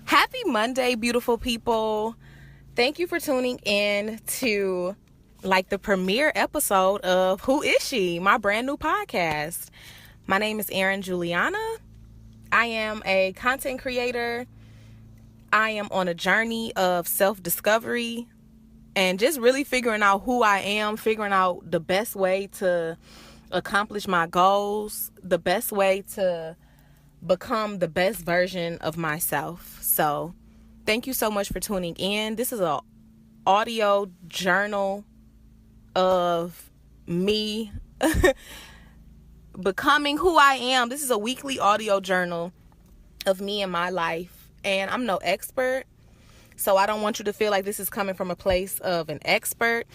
Happy Monday, beautiful people. Thank you for tuning in to the premiere episode of Who Is She? My brand new podcast. My name is Erin Julianna. I am a content creator. I am on a journey of self-discovery and just really figuring out who I am, figuring out the best way to accomplish my goals, the best way to become the best version of myself. So thank you so much for tuning in. This is an audio journal of me becoming who I am. This is a weekly audio journal of me and my life. And I'm no expert, so I don't want you to feel like this is coming from a place of an expert.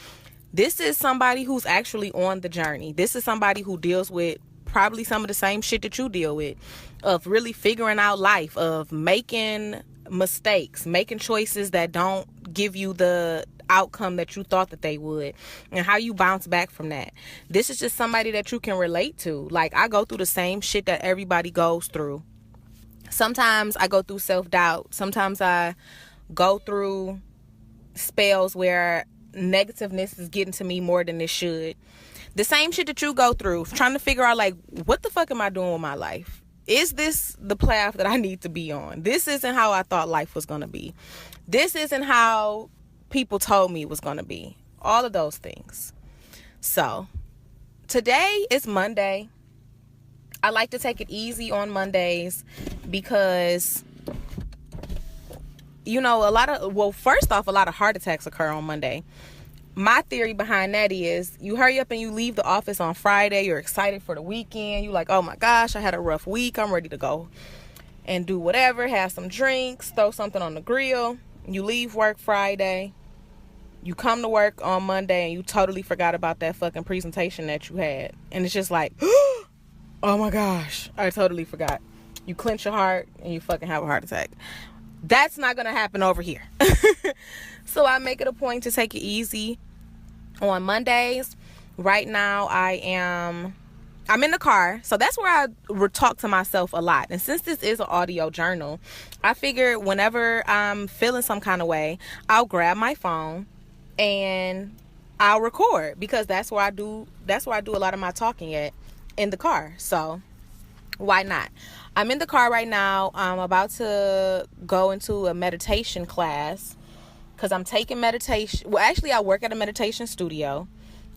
This is somebody who's actually on the journey. This is somebody who deals with probably some of the same shit that you deal with, of really figuring out life, of making mistakes, making choices that don't give you the outcome that you thought that they would, and how you bounce back from that. This is just somebody that you can relate to. Like, I go through the same shit that everybody goes through. Sometimes I go through self-doubt. Sometimes I go through spells where negativeness is getting to me more than it should. The same shit that you go through, trying to figure out, like, what the fuck am I doing with my life? Is this the path that I need to be on? This isn't how I thought life was going to be. This isn't how people told me it was going to be. All of those things. So, today is Monday. I like to take it easy on Mondays because, first off, a lot of heart attacks occur on Monday. My theory behind that is you hurry up and you leave the office on Friday. You're excited for the weekend. You're like, oh my gosh, I had a rough week. I'm ready to go and do whatever, have some drinks, throw something on the grill. You leave work Friday. You come to work on Monday and you totally forgot about that fucking presentation that you had. And it's just like, oh my gosh, I totally forgot. You clench your heart and you fucking have a heart attack. That's not going to happen over here. So I make it a point to take it easy on Mondays. Right now I'm in the car. So that's where I talk to myself a lot. And since this is an audio journal, I figure whenever I'm feeling some kind of way, I'll grab my phone and I'll record, because that's where I do a lot of my talking at, in the car. So why not? I'm in the car right now. I'm about to go into a meditation class because I'm taking meditation. Well, actually, I work at a meditation studio,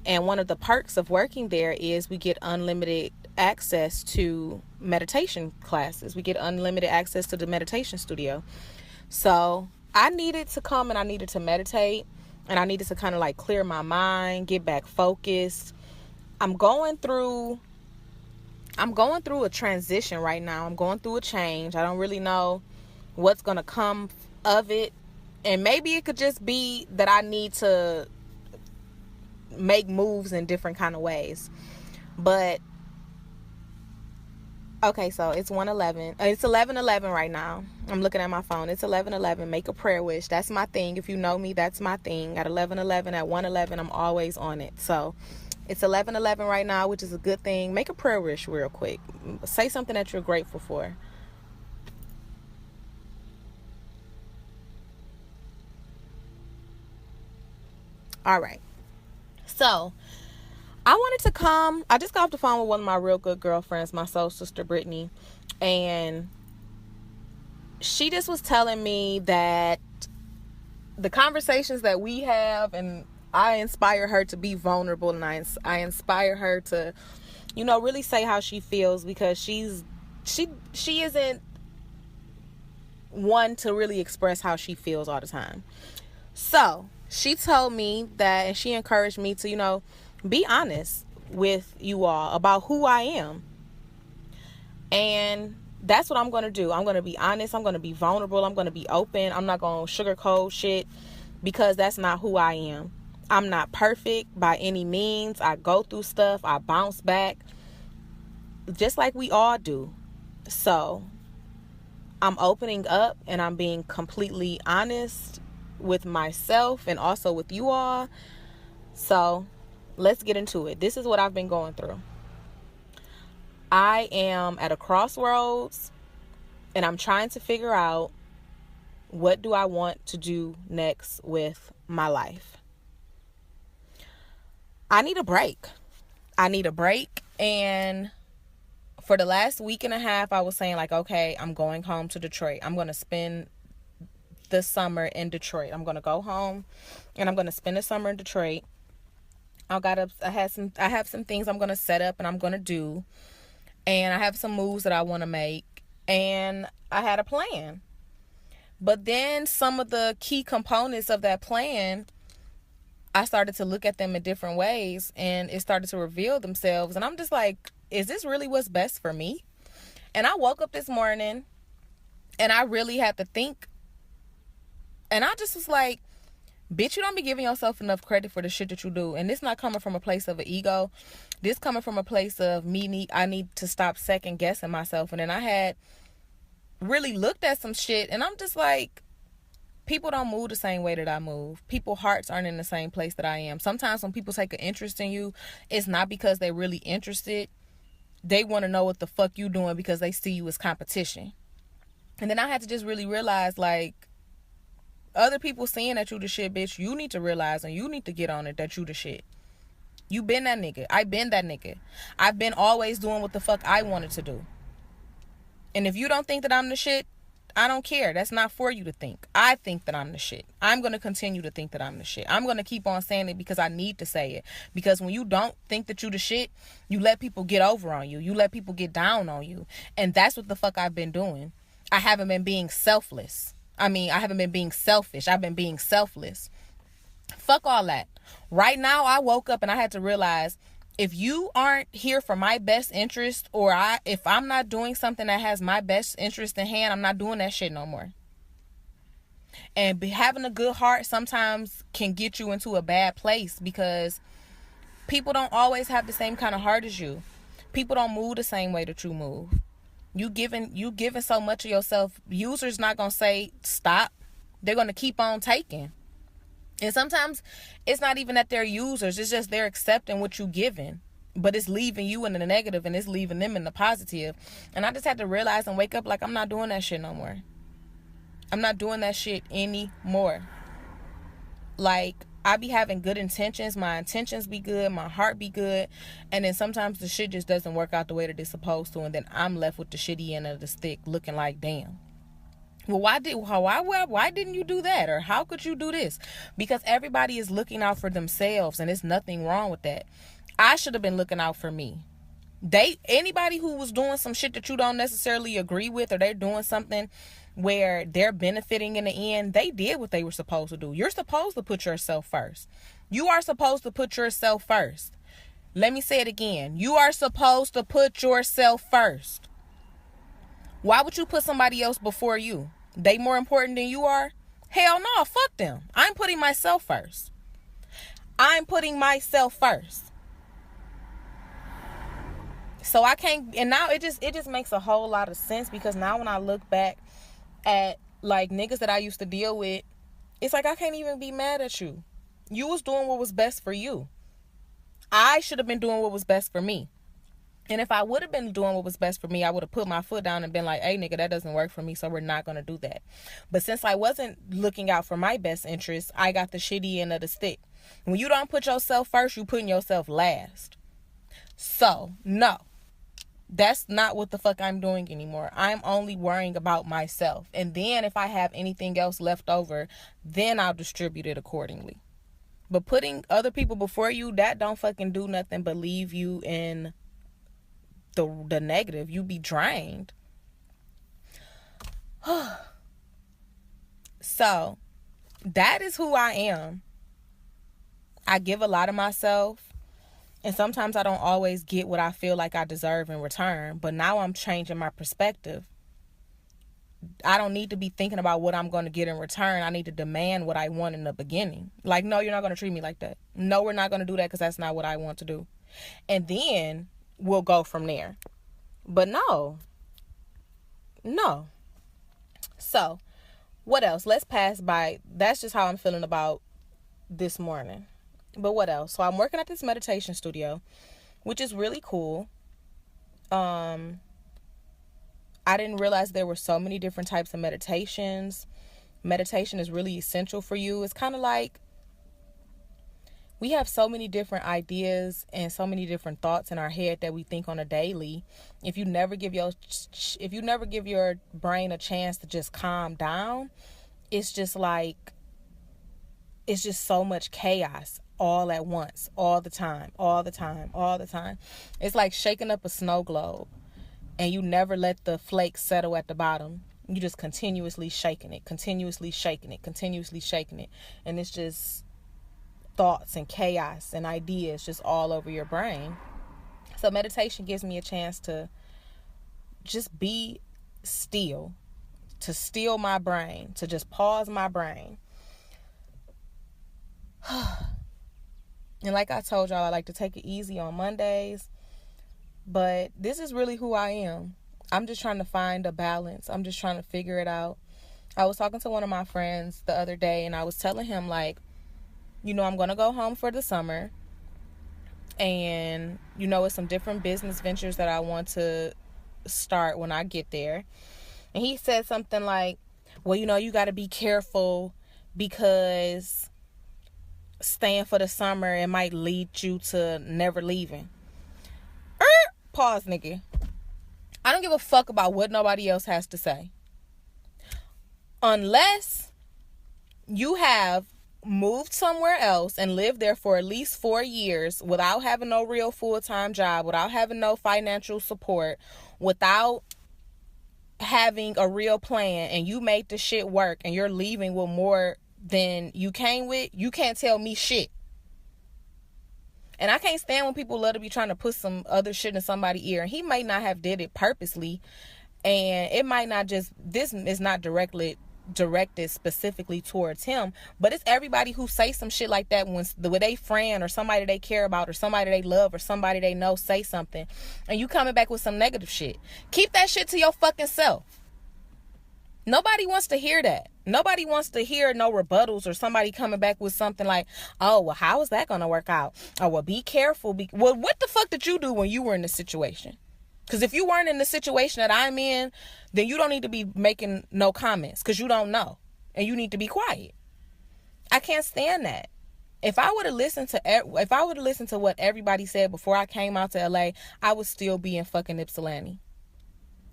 and one of the perks of working there is we get unlimited access to meditation classes. We get unlimited access to the meditation studio. So I needed to come and I needed to meditate, and I needed to kind of like clear my mind, get back focused. I'm going through a transition right now. I'm going through a change. I don't really know what's going to come of it. And maybe it could just be that I need to make moves in different kind of ways. But, okay, so it's 1:11. It's 11:11 right now. I'm looking at my phone. It's 11:11. Make a prayer wish. That's my thing. If you know me, that's my thing. At 11:11, at 1:11, I'm always on it. So it's 11:11 right now, which is a good thing. Make a prayer wish real quick. Say something that you're grateful for. All right. So I just got off the phone with one of my real good girlfriends, my soul sister, Brittany. And she just was telling me that the conversations that we have, and I inspire her to be vulnerable, and I inspire her to, really say how she feels, because she isn't one to really express how she feels all the time. So she told me that, and she encouraged me to, be honest with you all about who I am. And that's what I'm going to do. I'm going to be honest. I'm going to be vulnerable. I'm going to be open. I'm not going to sugarcoat shit, because that's not who I am. I'm not perfect by any means. I go through stuff. I bounce back, just like we all do. So I'm opening up and I'm being completely honest with myself and also with you all. So let's get into it. This is what I've been going through. I am at a crossroads and I'm trying to figure out What do I want to do next with my life? I need a break. And for the last week and a half, I was saying like, okay, I'm going home to Detroit. I'm going to spend the summer in Detroit. I'm going to go home and I'm going to spend the summer in Detroit. I have some things I'm going to set up and I'm going to do. And I have some moves that I want to make. And I had a plan. But then some of the key components of that plan, I started to look at them in different ways and it started to reveal themselves. And I'm just like, is this really what's best for me? And I woke up this morning and I really had to think. And I just was like, bitch, you don't be giving yourself enough credit for the shit that you do. And this not coming from a place of an ego. This coming from a place of I need to stop second guessing myself. And then I had really looked at some shit and I'm just like, people don't move the same way that I move. People's hearts aren't in the same place that I am. Sometimes when people take an interest in you, it's not because they're really interested. They want to know what the fuck you doing because they see you as competition. And then I had to just really realize, like, other people seeing that you the shit, bitch, you need to realize and you need to get on it that you the shit. You been that nigga. I been that nigga. I've been always doing what the fuck I wanted to do. And if you don't think that I'm the shit, I don't care. That's not for you to think. I think that I'm the shit. I'm going to continue to think that I'm the shit. I'm going to keep on saying it because I need to say it. Because when you don't think that you the shit, you let people get over on you. You let people get down on you. And that's what the fuck I've been doing. I haven't been being selfless. I haven't been being selfish. I've been being selfless. Fuck all that. Right now, I woke up and I had to realize, if you aren't here for my best interest, or if I'm not doing something that has my best interest in hand, I'm not doing that shit no more. And having a good heart sometimes can get you into a bad place because people don't always have the same kind of heart as you. People don't move the same way that you move. You giving so much of yourself. Users not gonna say stop. They're gonna keep on taking. And sometimes it's not even that they're users. It's just they're accepting what you're giving. But it's leaving you in the negative and it's leaving them in the positive. And I just had to realize and wake up like, I'm not doing that shit no more. I'm not doing that shit anymore. Like, I be having good intentions. My intentions be good. My heart be good. And then sometimes the shit just doesn't work out the way that it's supposed to. And then I'm left with the shitty end of the stick looking like, damn. Well, why didn't you do that? Or how could you do this? Because everybody is looking out for themselves and there's nothing wrong with that. I should have been looking out for me. Anybody who was doing some shit that you don't necessarily agree with, or they're doing something where they're benefiting in the end, they did what they were supposed to do. You're supposed to put yourself first. You are supposed to put yourself first. Let me say it again. You are supposed to put yourself first. Why would you put somebody else before you? They more important than you are? Hell no, fuck them. I'm putting myself first. So I can't, and now it just makes a whole lot of sense, because now when I look back at like niggas that I used to deal with, it's like I can't even be mad at you. You was doing what was best for you. I should have been doing what was best for me. And if I would have been doing what was best for me, I would have put my foot down and been like, hey, nigga, that doesn't work for me, so we're not going to do that. But since I wasn't looking out for my best interests, I got the shitty end of the stick. When you don't put yourself first, you putting yourself last. So, no. That's not what the fuck I'm doing anymore. I'm only worrying about myself. And then if I have anything else left over, then I'll distribute it accordingly. But putting other people before you, that don't fucking do nothing but leave you in the negative. You be drained. So that is who I am. I give a lot of myself, and sometimes I don't always get what I feel like I deserve in return. But now I'm changing my perspective. I don't need to be thinking about what I'm going to get in return. I need to demand what I want in the beginning. Like, no, you're not going to treat me like that. No, we're not going to do that, because that's not what I want to do. And then we'll go from there. But no. So, what else? Let's pass by. That's just how I'm feeling about this morning. But what else? So I'm working at this meditation studio, which is really cool. I didn't realize there were so many different types of meditations. meditation is really essential for you. It's kind of like we have so many different ideas and so many different thoughts in our head that we think on a daily. If you never give your brain a chance to just calm down, it's just so much chaos all at once, all the time. It's like shaking up a snow globe and you never let the flakes settle at the bottom. You just continuously shaking it. And it's just thoughts and chaos and ideas just all over your brain. So meditation gives me a chance to just be still, to still my brain, to just pause my brain. And like I told y'all, I like to take it easy on Mondays, but this is really who I am. I'm just trying to find a balance. I'm just trying to figure it out. I was talking to one of my friends the other day, and I was telling him, like, I'm going to go home for the summer, and, it's some different business ventures that I want to start when I get there. And he said something like, well, you got to be careful because staying for the summer, it might lead you to never leaving. Pause, nigga. I don't give a fuck about what nobody else has to say. Unless you have moved somewhere else and lived there for at least 4 years without having no real full-time job, without having no financial support, without having a real plan, and you made the shit work and you're leaving with more than you came with, you can't tell me shit. And I can't stand when people love to be trying to put some other shit in somebody's ear. And he might not have did it purposely. And it might not just, this is not directed specifically towards him. But it's everybody who say some shit like that when they friend or somebody they care about or somebody they love or somebody they know say something. And you coming back with some negative shit. Keep that shit to your fucking self. Nobody wants to hear that. Nobody wants to hear no rebuttals or somebody coming back with something like, oh, well, how is that going to work out? Oh, well, be careful. Well, what the fuck did you do when you were in the situation? Because if you weren't in the situation that I'm in, then you don't need to be making no comments because you don't know. And you need to be quiet. I can't stand that. If I would have listened to what everybody said before I came out to LA, I would still be in fucking Ypsilanti.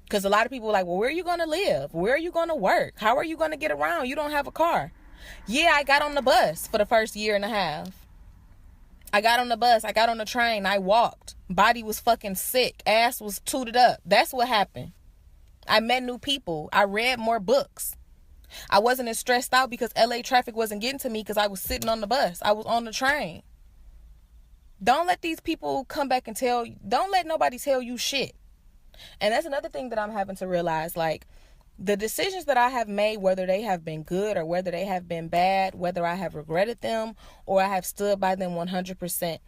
Because a lot of people are like, well, where are you going to live? Where are you going to work? How are you going to get around? You don't have a car. Yeah, I got on the bus for the first year and a half. I got on the bus. I got on the train. I walked. Body was fucking sick. Ass was tooted up. That's what happened. I met new people. I read more books. I wasn't as stressed out because LA traffic wasn't getting to me because I was sitting on the bus. I was on the train. Don't let these people come back and don't let nobody tell you shit. And that's another thing that I'm having to realize, like, the decisions that I have made, whether they have been good or whether they have been bad, whether I have regretted them or I have stood by them 100%,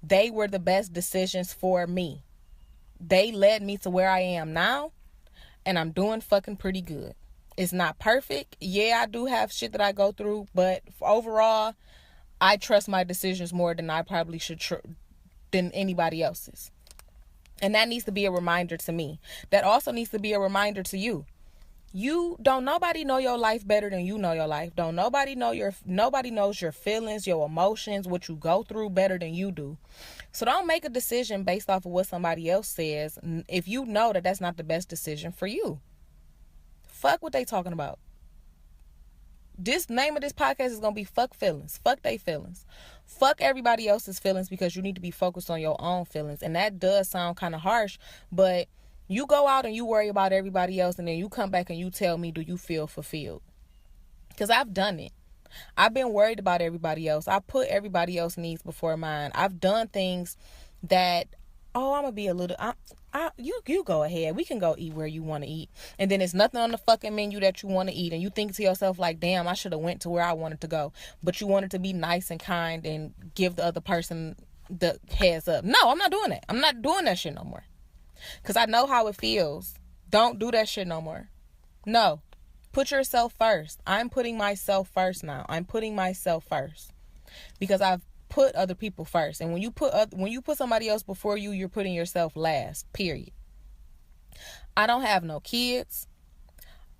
they were the best decisions for me. They led me to where I am now, and I'm doing fucking pretty good. It's not perfect. Yeah, I do have shit that I go through, but overall, I trust my decisions more than I probably should than anybody else's. And that needs to be a reminder to me. That also needs to be a reminder to you. Nobody know your life better than you know your life. Nobody knows your feelings, your emotions, what you go through better than you do. So don't make a decision based off of what somebody else says if you know that that's not the best decision for you. Fuck what they talking about. This name of this podcast is going to be fuck feelings. Fuck they feelings. Fuck everybody else's feelings because you need to be focused on your own feelings. And that does sound kind of harsh, but you go out and you worry about everybody else and then you come back and you tell me, do you feel fulfilled? Because I've done it. I've been worried about everybody else. I put everybody else's needs before mine. I've done things that, I'm going to be a little... You go ahead. We can go eat where you want to eat. And then there's nothing on the fucking menu that you want to eat. And you think to yourself like, damn, I should have went to where I wanted to go. But you wanted to be nice and kind and give the other person the heads up. No, I'm not doing that. I'm not doing that shit no more. Because I know how it feels. Don't do that shit no more. No. Put yourself first. I'm putting myself first now. I'm putting myself first. Because I've put other people first. And when you put somebody else before you, you're putting yourself last. Period. I don't have no kids.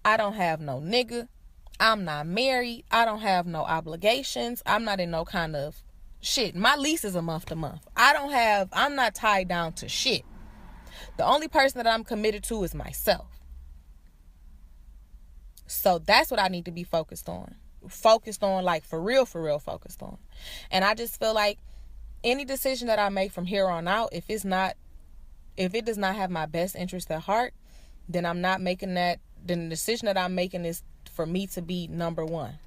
I don't have no nigga. I'm not married. I don't have no obligations. I'm not in no kind of shit. My lease is a month to month. I'm not tied down to shit. The only person that I'm committed to is myself. So that's what I need to be focused on. Focused on, like, for real focused on. And I just feel like any decision that I make from here on out, if it does not have my best interest at heart, then I'm not making that. Then the decision that I'm making is for me to be number one.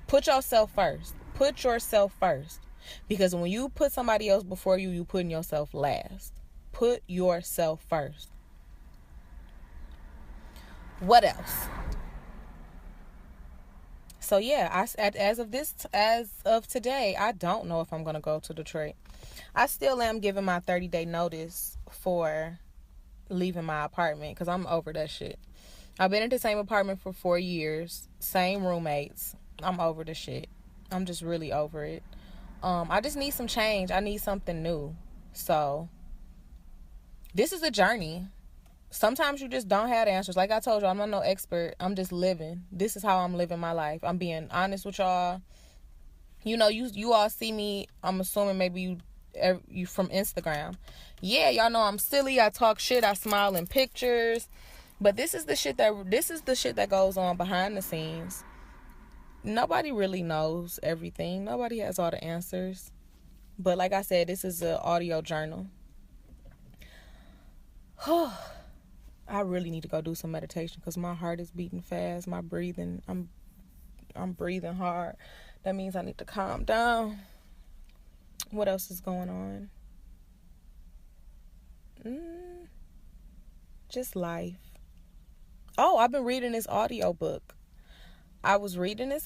Put yourself first. Put yourself first. Because when you put somebody else before you, you putting yourself last. Put yourself first. What else? So yeah, as of today, I don't know if I'm gonna go to Detroit. I still am giving my 30-day notice for leaving my apartment because I'm over that shit. I've been in the same apartment for 4 years, same roommates. I'm over the shit. I'm just really over it. I just need some change. I need something new. So this is a journey. Sometimes you just don't have answers. Like I told you, I'm not no expert. I'm just living. This is how I'm living my life. I'm being honest with y'all. You know, you all see me. I'm assuming maybe you from Instagram. Yeah, y'all know I'm silly. I talk shit. I smile in pictures. But this is the shit that goes on behind the scenes. Nobody really knows everything. Nobody has all the answers. But like I said, this is an audio journal. I really need to go do some meditation because my heart is beating fast. My breathing, I'm breathing hard. That means I need to calm down. What else is going on? Just life. Oh, I've been reading this audiobook. I was reading the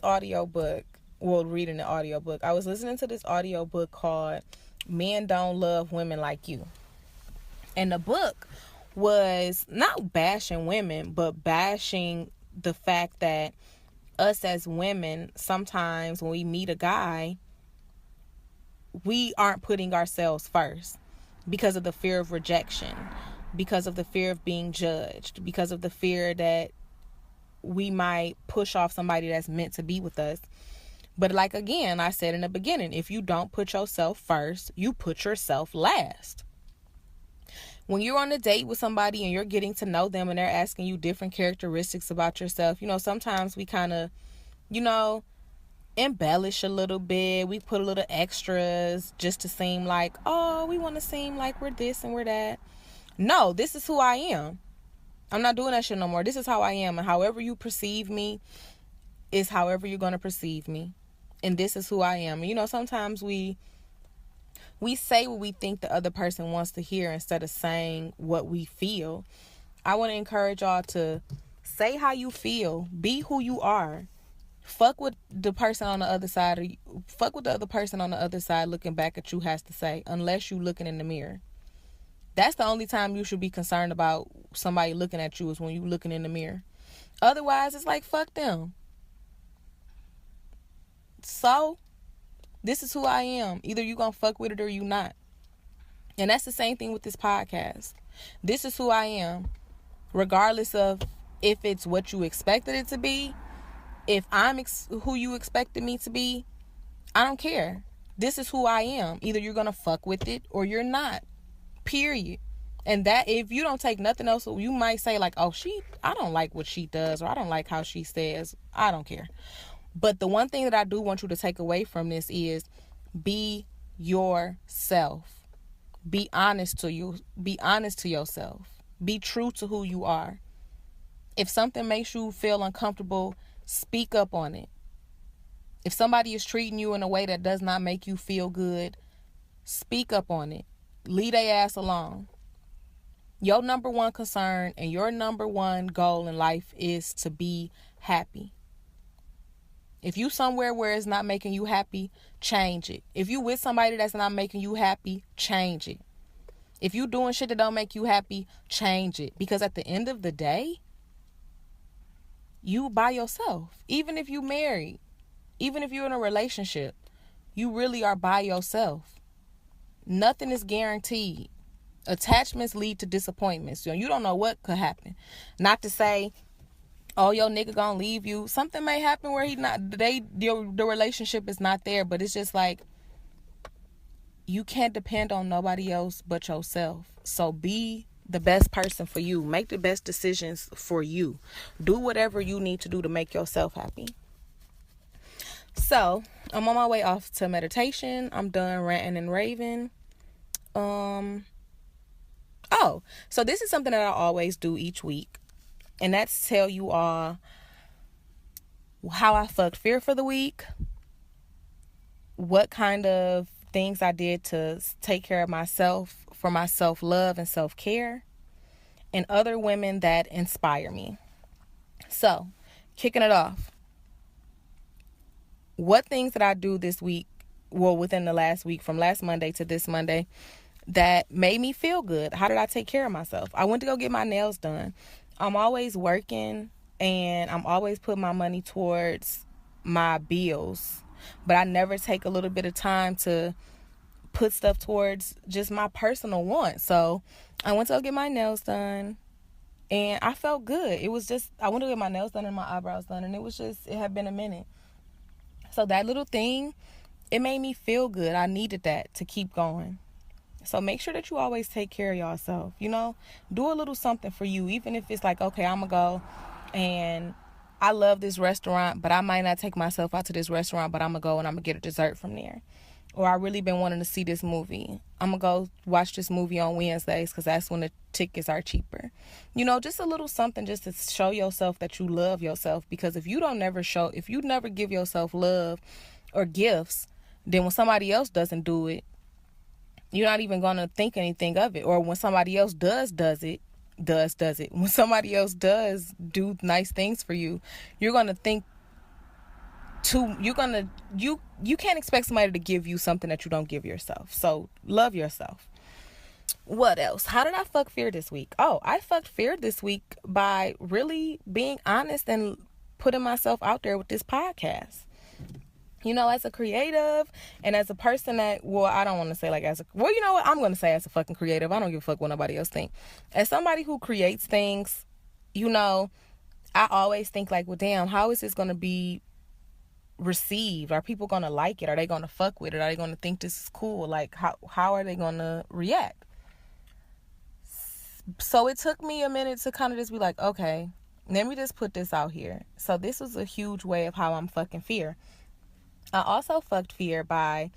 audiobook. I was listening to this audiobook called Men Don't Love Women Like You. And the book was not bashing women, but bashing the fact that us as women, sometimes when we meet a guy, we aren't putting ourselves first because of the fear of rejection, because of the fear of being judged, because of the fear that we might push off somebody that's meant to be with us. But like, again, I said in the beginning, if you don't put yourself first, you put yourself last. When you're on a date with somebody and you're getting to know them and they're asking you different characteristics about yourself, you know, sometimes we kind of, you know, embellish a little bit. We put a little extras just to seem like, oh, we want to seem like we're this and we're that. No, this is who I am. I'm not doing that shit no more. This is how I am. And however you perceive me is however you're going to perceive me. And this is who I am. And, you know, sometimes we say what we think the other person wants to hear instead of saying what we feel. I want to encourage y'all to say how you feel. Be who you are. Fuck what the person on the other side, fuck what the other person on the other side looking back at you has to say, unless you looking in the mirror. That's the only time you should be concerned about somebody looking at you, is when you looking in the mirror. Otherwise, it's like, fuck them. So, this is who I am. Either you gonna fuck with it or you not. And that's the same thing with this podcast. This is who I am. Regardless of if it's what you expected it to be, if I'm who you expected me to be, I don't care. This is who I am. Either you're gonna fuck with it or you're not. Period. And that, if you don't take nothing else, you might say like, oh, I don't like what she does, or I don't like how she says. I don't care. But the one thing that I do want you to take away from this is be yourself. Be honest to you. Be honest to yourself. Be true to who you are. If something makes you feel uncomfortable, speak up on it. If somebody is treating you in a way that does not make you feel good, speak up on it. Leave their ass alone. Your number one concern and your number one goal in life is to be happy. If you somewhere where it's not making you happy, change it. If you with somebody that's not making you happy, change it. If you doing shit that don't make you happy, change it. Because at the end of the day, you by yourself. Even if you married, even if you're in a relationship, you really are by yourself. Nothing is guaranteed. Attachments lead to disappointments. You don't know what could happen. Not to say Oh, your nigga gonna leave you. Something may happen where the relationship is not there, but it's just like, you can't depend on nobody else but yourself. So be the best person for you. Make the best decisions for you. Do whatever you need to do to make yourself happy. So I'm on my way off to meditation. I'm done ranting and raving. So this is something that I always do each week, and that's tell you all how I fucked fear for the week, what kind of things I did to take care of myself for my self-love and self-care, and other women that inspire me. So, kicking it off, what things did I do this week, well, within the last week, from last Monday to this Monday, that made me feel good? How did I take care of myself? I went to go get my nails done. I'm always working, and I'm always putting my money towards my bills, but I never take a little bit of time to put stuff towards just my personal wants. So I went to go get my nails done, and I felt good. It was just, I went to get my nails done and my eyebrows done, and it had been a minute. So that little thing, it made me feel good. I needed that to keep going. So make sure that you always take care of yourself. Do a little something for you, even if it's like, okay, I'm gonna go, and I love this restaurant, but I might not take myself out to this restaurant, but I'm gonna go and I'm gonna get a dessert from there. Or I really been wanting to see this movie. I'm gonna go watch this movie on Wednesdays because that's when the tickets are cheaper. Just a little something just to show yourself that you love yourself. Because if you never give yourself love or gifts, then when somebody else doesn't do it, you're not even gonna think anything of it. Or when somebody else does it. When somebody else does do nice things for you, you're gonna think you can't expect somebody to give you something that you don't give yourself. So love yourself. What else? How did I fuck fear this week? Oh, I fucked fear this week by really being honest and putting myself out there with this podcast. As a creative and as a person that, I don't want to say like you know what? I'm going to say as a fucking creative. I don't give a fuck what nobody else think. As somebody who creates things, I always think like, well, damn, how is this going to be received? Are people gonna like it? Are they gonna fuck with it? Are they gonna think this is cool? Like, how are they gonna react? So it took me a minute to kind of just be like, okay, let me just put this out here. So this was a huge way of how I'm fucking fear. I also fucked fear by,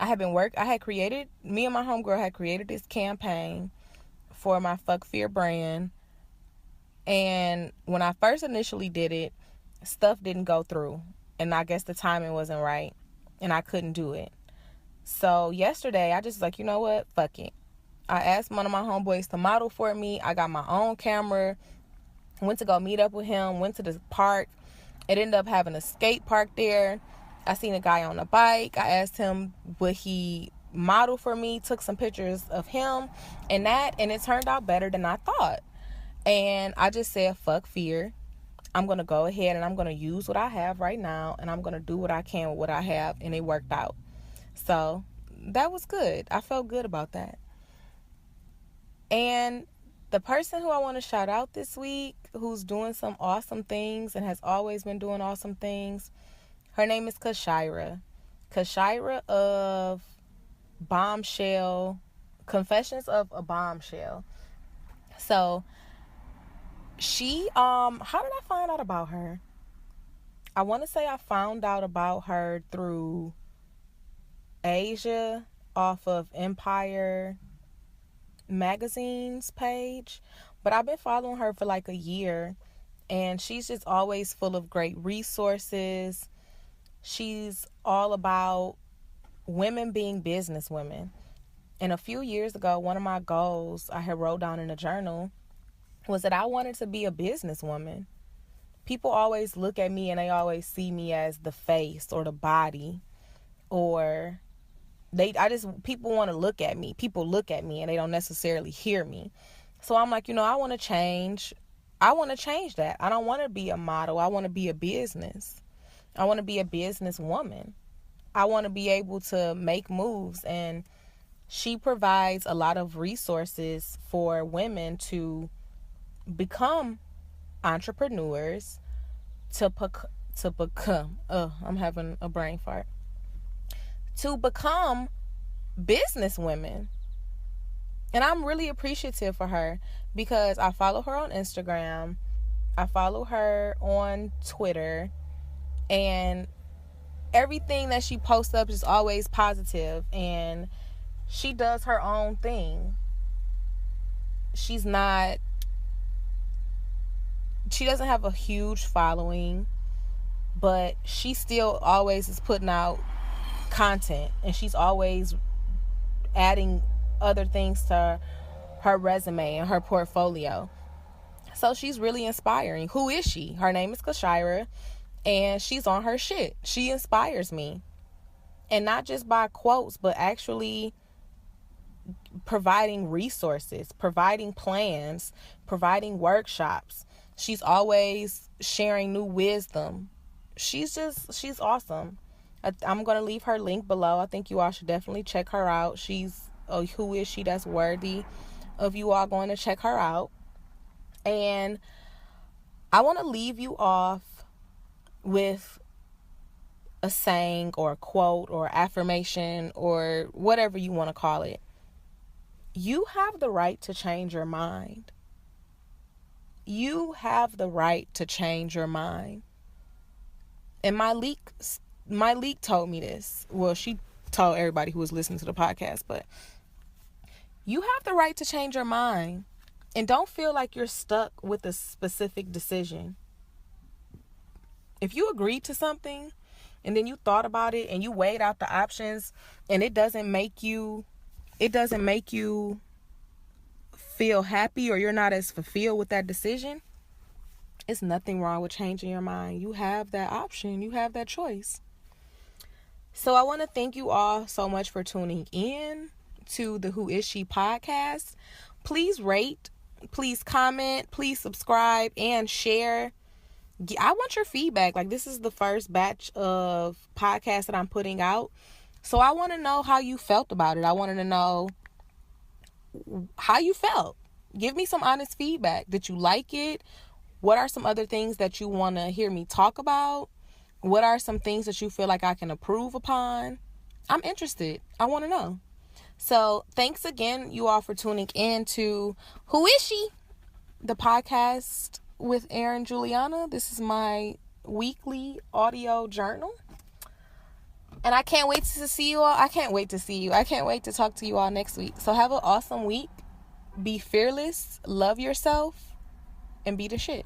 me and my homegirl had created this campaign for my Fuck Fear brand, and when I first initially did it, stuff didn't go through. And I guess the timing wasn't right, and I couldn't do it. So yesterday, I just was like, you know what? Fuck it. I asked one of my homeboys to model for me. I got my own camera. Went to go meet up with him. Went to the park. It ended up having a skate park there. I seen a guy on a bike. I asked him would he model for me. Took some pictures of him and it turned out better than I thought. And I just said, fuck fear. I'm going to go ahead and I'm going to use what I have right now, and I'm going to do what I can with what I have, and it worked out. So that was good. I felt good about that. And the person who I want to shout out this week, who's doing some awesome things and has always been doing awesome things, her name is Kashira. Kashira of Confessions of a Bombshell. So she, how did I find out about her? I want to say I found out about her through Asia off of Empire Magazine's page, but I've been following her for like a year, and she's just always full of great resources. She's all about women being business women. And a few years ago, one of my goals I had wrote down in a journal was that I wanted to be a businesswoman. People always look at me and they always see me as the face or the body, or people want to look at me. People look at me and they don't necessarily hear me. So I'm like, I want to change. I want to change that. I don't want to be a model. I want to be a business. I want to be a businesswoman. I want to be able to make moves, and she provides a lot of resources for women to become entrepreneurs to become, I'm having a brain fart, to become business women. And I'm really appreciative for her because I follow her on Instagram, I follow her on Twitter, and everything that she posts up is always positive, and she does her own thing. She doesn't have a huge following, but she still always is putting out content, and she's always adding other things to her resume and her portfolio. So she's really inspiring. Who is she? Her name is Kashira, and she's on her shit. She inspires me. And not just by quotes, but actually providing resources, providing plans, providing workshops. She's always sharing new wisdom. She's awesome. I'm going to leave her link below. I think you all should definitely check her out. She's who is she that's worthy of you all going to check her out. And I want to leave you off with a saying or a quote or affirmation or whatever you want to call it. You have the right to change your mind. You have the right to change your mind. And my leak told me this. Well, she told everybody who was listening to the podcast, but you have the right to change your mind. And don't feel like you're stuck with a specific decision. If you agreed to something and then you thought about it and you weighed out the options and it doesn't make you feel happy, or you're not as fulfilled with that decision, it's nothing wrong with changing your mind. You have that option. You have that choice. So I want to thank you all so much for tuning in to the Who Is She podcast. Please rate, please comment, please subscribe and share. I want your feedback. Like, this is the first batch of podcasts that I'm putting out. So I want to know how you felt about it. I wanted to know how you felt. Give me some honest feedback. Did you like it? What are some other things that you want to hear me talk about? What are some things that you feel like I can improve upon? I'm interested. I want to know. So thanks again, you all, for tuning in to Who Is She? The podcast with Erin Julianna. This is my weekly audio journal. And I can't wait to see you all. I can't wait to see you. I can't wait to talk to you all next week. So have an awesome week. Be fearless. Love yourself. And be the shit.